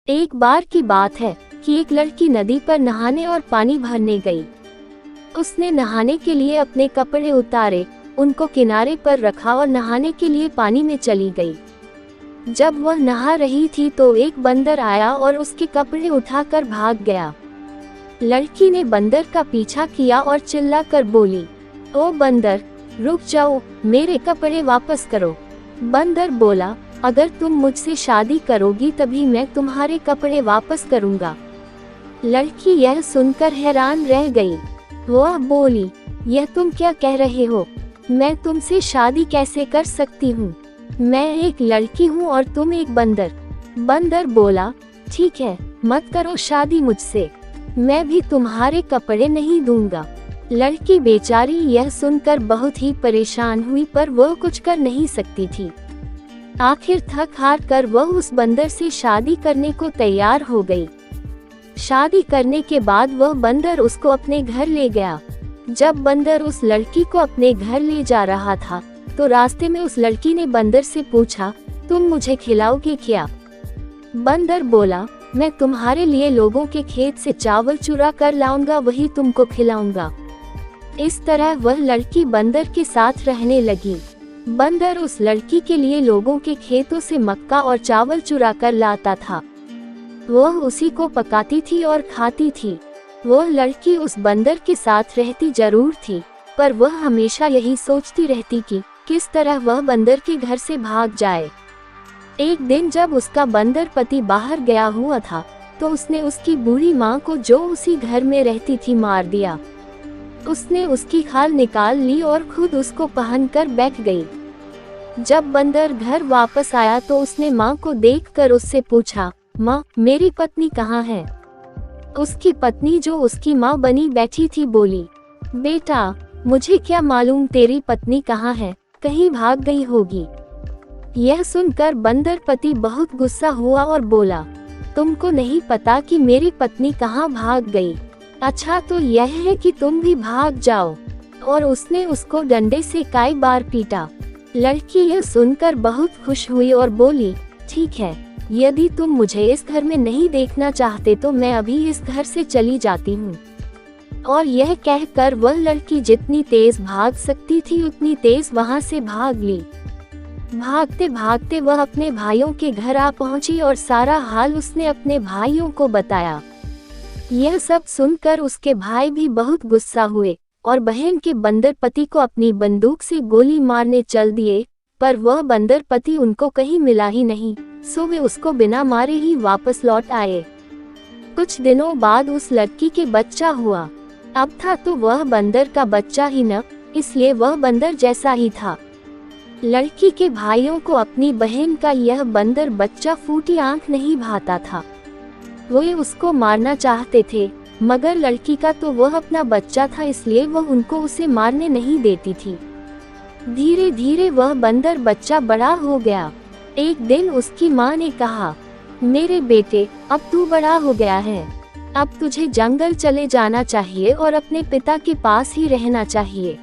एक बार की बात है कि एक लड़की नदी पर नहाने और पानी भरने गई। उसने नहाने के लिए अपने कपड़े उतारे, उनको किनारे पर रखा और नहाने के लिए पानी में चली गई। जब वह नहा रही थी तो एक बंदर आया और उसके कपड़े उठाकर भाग गया। लड़की ने बंदर का पीछा किया और चिल्लाकर बोली, ओ बंदर, रुक जाओ, मेरे कपड़े वापस करो। बंदर बोला, अगर तुम मुझसे शादी करोगी तभी मैं तुम्हारे कपड़े वापस करूंगा। लड़की यह सुनकर हैरान रह गई। वह बोली, यह तुम क्या कह रहे हो? मैं तुमसे शादी कैसे कर सकती हूँ? मैं एक लड़की हूँ और तुम एक बंदर। बंदर बोला, ठीक है, मत करो शादी मुझसे, मैं भी तुम्हारे कपड़े नहीं दूंगा। लड़की बेचारी यह सुनकर बहुत ही परेशान हुई, पर वह कुछ कर नहीं सकती थी। आखिर थक हार कर वह उस बंदर से शादी करने को तैयार हो गई। शादी करने के बाद वह बंदर उसको अपने घर ले गया। जब बंदर उस लड़की को अपने घर ले जा रहा था तो रास्ते में उस लड़की ने बंदर से पूछा, तुम मुझे खिलाओगे क्या? बंदर बोला, मैं तुम्हारे लिए लोगों के खेत से चावल चुरा कर लाऊंगा, वही तुमको खिलाऊंगा। इस तरह वह लड़की बंदर के साथ रहने लगी। बंदर उस लड़की के लिए लोगों के खेतों से मक्का और चावल चुरा कर लाता था। वह उसी को पकाती थी और खाती थी। वह लड़की उस बंदर के साथ रहती जरूर थी, पर वह हमेशा यही सोचती रहती कि किस तरह वह बंदर के घर से भाग जाए। एक दिन जब उसका बंदर पति बाहर गया हुआ था तो उसने उसकी बूढ़ी माँ को, जो उसी घर में रहती थी, मार दिया। उसने उसकी खाल निकाल ली और खुद उसको पहनकर बैठ गई। जब बंदर घर वापस आया तो उसने माँ को देखकर उससे पूछा, माँ, मेरी पत्नी कहाँ है? उसकी पत्नी, जो उसकी माँ बनी बैठी थी, बोली, बेटा, मुझे क्या मालूम तेरी पत्नी कहाँ है, कहीं भाग गई होगी। यह सुनकर बंदर पति बहुत गुस्सा हुआ और बोला, तुमको नहीं पता कि मेरी पत्नी कहाँ भाग गई? अच्छा तो यह है कि तुम भी भाग जाओ। और उसने उसको डंडे से कई बार पीटा। लड़की यह सुनकर बहुत खुश हुई और बोली, ठीक है, यदि तुम मुझे इस घर में नहीं देखना चाहते तो मैं अभी इस घर से चली जाती हूँ। और यह कहकर वह लड़की जितनी तेज भाग सकती थी उतनी तेज वहाँ से भाग ली। भागते भागते वह अपने भाइयों के घर आ पहुँची और सारा हाल उसने अपने भाइयों को बताया। यह सब सुनकर उसके भाई भी बहुत गुस्सा हुए और बहन के बंदर पति को अपनी बंदूक से गोली मारने चल दिए, पर वह बंदर पति उनको कहीं मिला ही नहीं, सो वे उसको बिना मारे ही वापस लौट आए। कुछ दिनों बाद उस लड़की के बच्चा हुआ। अब था तो वह बंदर का बच्चा ही न, इसलिए वह बंदर जैसा ही था। लड़की के भाइयों को अपनी बहन का यह बंदर बच्चा फूटी आंख नहीं भाता था। वे उसको मारना चाहते थे, मगर लड़की का तो वह अपना बच्चा था, इसलिए वह उनको उसे मारने नहीं देती थी। धीरे धीरे वह बंदर बच्चा बड़ा हो गया। एक दिन उसकी माँ ने कहा, मेरे बेटे, अब तू बड़ा हो गया है, अब तुझे जंगल चले जाना चाहिए और अपने पिता के पास ही रहना चाहिए।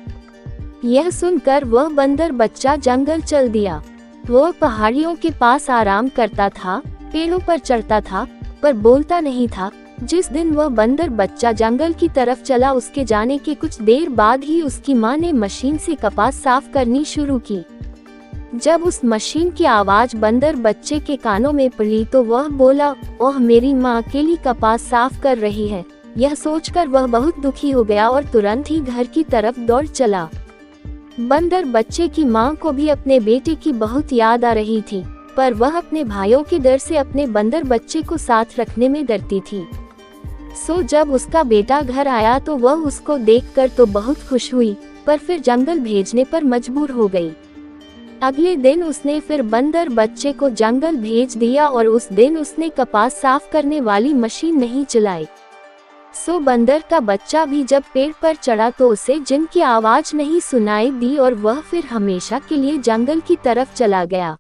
यह सुनकर वह बंदर बच्चा जंगल चल दिया। वह पहाड़ियों के पास आराम करता था, पेड़ों पर चढ़ता था, पर बोलता नहीं था। जिस दिन वह बंदर बच्चा जंगल की तरफ चला, उसके जाने के कुछ देर बाद ही उसकी माँ ने मशीन से कपास साफ करनी शुरू की। जब उस मशीन की आवाज बंदर बच्चे के कानों में पड़ी तो वह बोला, ओह, मेरी माँ अकेली कपास साफ कर रही है। यह सोचकर वह बहुत दुखी हो गया और तुरंत ही घर की तरफ दौड़ चला। बंदर बच्चे की माँ को भी अपने बेटे की बहुत याद आ रही थी, पर वह अपने भाइयों के डर से अपने बंदर बच्चे को साथ रखने में डरती थी। सो जब उसका बेटा घर आया तो वह उसको देखकर तो बहुत खुश हुई, पर फिर जंगल भेजने पर मजबूर हो गई। अगले दिन उसने फिर बंदर बच्चे को जंगल भेज दिया और उस दिन उसने कपास साफ करने वाली मशीन नहीं चलाई। सो बंदर का बच्चा भी जब पेड़ पर चढ़ा तो उसे जिन की आवाज नहीं सुनाई दी और वह फिर हमेशा के लिए जंगल की तरफ चला गया।